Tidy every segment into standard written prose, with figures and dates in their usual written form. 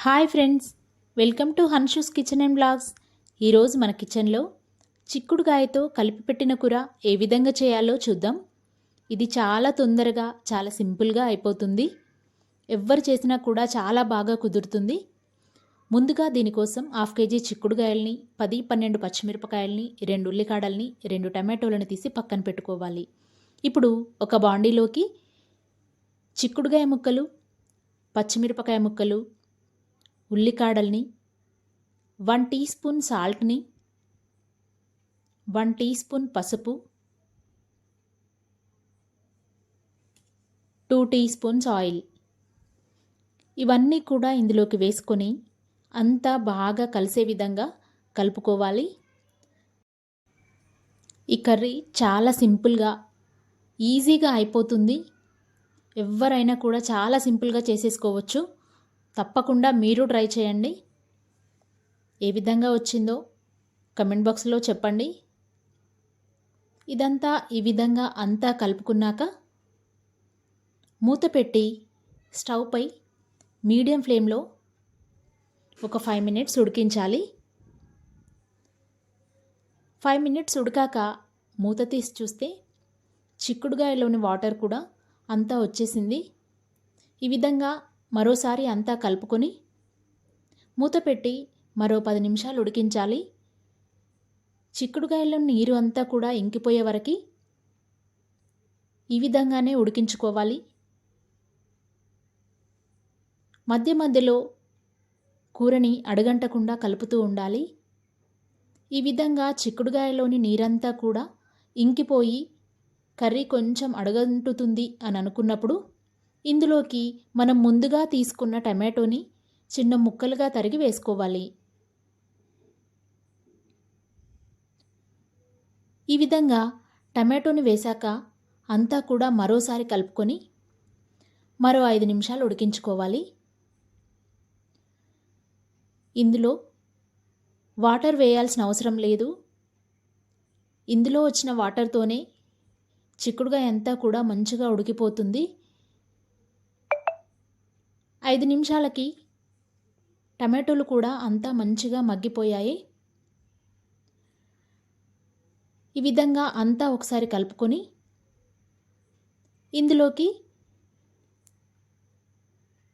Hi friends, welcome to Hanshu's kitchen and blogs. ఈరోజు మన కిచెన్లో చిక్కుడుగాయతో కలిపి పెట్టిన కూర ఏ విధంగా చేయాలో చూద్దాం. ఇది చాలా తొందరగా చాలా సింపుల్గా అయిపోతుంది. ఎవ్వరు చేసినా కూడా చాలా బాగా కుదురుతుంది. ముందుగా దీనికోసం 1/2 కేజీ చిక్కుడుగాయల్ని, 10-12 పచ్చిమిరపకాయల్ని, 2 ఉల్లికాడల్ని, 2 టమాటోలను తీసి పక్కన పెట్టుకోవాలి. ఇప్పుడు ఒక బాండీలోకి చిక్కుడుగాయ ముక్కలు, పచ్చిమిరపకాయ ముక్కలు, ఉల్లికాడల్ని, 1 టీ స్పూన్ సాల్ట్ని, 1 టీ స్పూన్ పసుపు, 2 టీ స్పూన్స్ ఆయిల్ ఇవన్నీ కూడా ఇందులోకి వేసుకొని అంతా బాగా కలిసే విధంగా కలుపుకోవాలి. ఈ కర్రీ చాలా సింపుల్గా ఈజీగా అయిపోతుంది. ఎవరైనా కూడా చాలా సింపుల్గా చేసేసుకోవచ్చు. తప్పకుండా మీరు ట్రై చేయండి. ఏ విధంగా వచ్చిందో కమెంట్ బాక్స్లో చెప్పండి. ఇదంతా ఈ విధంగా అంతా కలుపుకున్నాక మూత పెట్టి స్టవ్ పై మీడియం ఫ్లేమ్లో ఒక 5 మినిట్స్ ఉడికించాలి. 5 మినిట్స్ ఉడికాక మూత తీసి చూస్తే చిక్కుడుగాయలోని వాటర్ కూడా అంతా వచ్చేసింది. ఈ విధంగా మరోసారి అంతా కలుపుకొని మూత పెట్టి మరో 10 నిమిషాలు ఉడికించాలి. చిక్కుడుకాయలో నీరు అంతా కూడా ఇంకిపోయే వరకు ఈ విధంగానే ఉడికించుకోవాలి. మధ్య మధ్యలో కూరని అడుగంటకుండా కలుపుతూ ఉండాలి. ఈ విధంగా చిక్కుడుకాయలోని నీరంతా కూడా ఇంకిపోయి కర్రీ కొంచెం అడుగంటుతుంది అని అనుకున్నప్పుడు ఇందులోకి మనం ముందుగా తీసుకున్న టమాటోని చిన్న ముక్కలుగా తరిగి వేసుకోవాలి. ఈ విధంగా టమాటోని వేశాక అంతా కూడా మరోసారి కలుపుకొని మరో 5 నిమిషాలు ఉడికించుకోవాలి. ఇందులో వాటర్ వేయాల్సిన అవసరం లేదు. ఇందులో వచ్చిన వాటర్తోనే చిక్కుడుగాయ అంతా కూడా మంచిగా ఉడికిపోతుంది. 5 నిమిషాలకి టమాటోలు కూడా అంతా మంచిగా మగ్గిపోయాయి. ఈ విధంగా అంతా ఒకసారి కలుపుకొని ఇందులోకి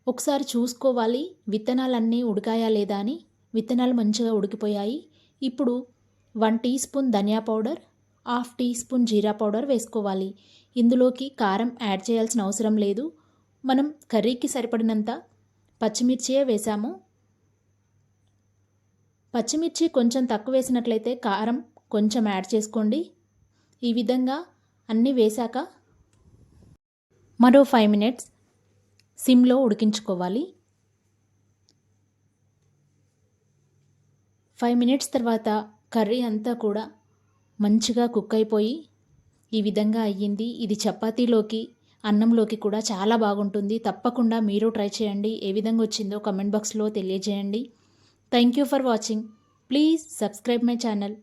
ఒకసారి చూసుకోవాలి విత్తనాలన్నీ ఉడికాయా లేదా అని. విత్తనాలు మంచిగా ఉడికిపోయాయి. ఇప్పుడు 1 టీ స్పూన్ ధనియా పౌడర్, 1/2 టీ స్పూన్ జీరా పౌడర్ వేసుకోవాలి. ఇందులోకి కారం యాడ్ చేయాల్సిన అవసరం లేదు. మనం కర్రీకి సరిపడినంత పచ్చిమిర్చియే వేసాము. పచ్చిమిర్చి కొంచెం తక్కువ వేసినట్లయితే కారం కొంచెం యాడ్ చేసుకోండి. ఈ విధంగా అన్నీ వేశాక మరో 5 మినిట్స్ సిమ్లో ఉడికించుకోవాలి. 5 మినిట్స్ తర్వాత కర్రీ అంతా కూడా మంచిగా కుక్ అయిపోయి ఈ విధంగా అయ్యింది. ఇది చపాతీలోకి, అన్నంలోకి కూడా చాలా బాగుంటుంది. తప్పకుండా మీరు ట్రై చేయండి. ఏ విధంగా వచ్చిందో కమెంట్ బాక్స్లో తెలియజేయండి. Thank you for watching. Please subscribe my channel.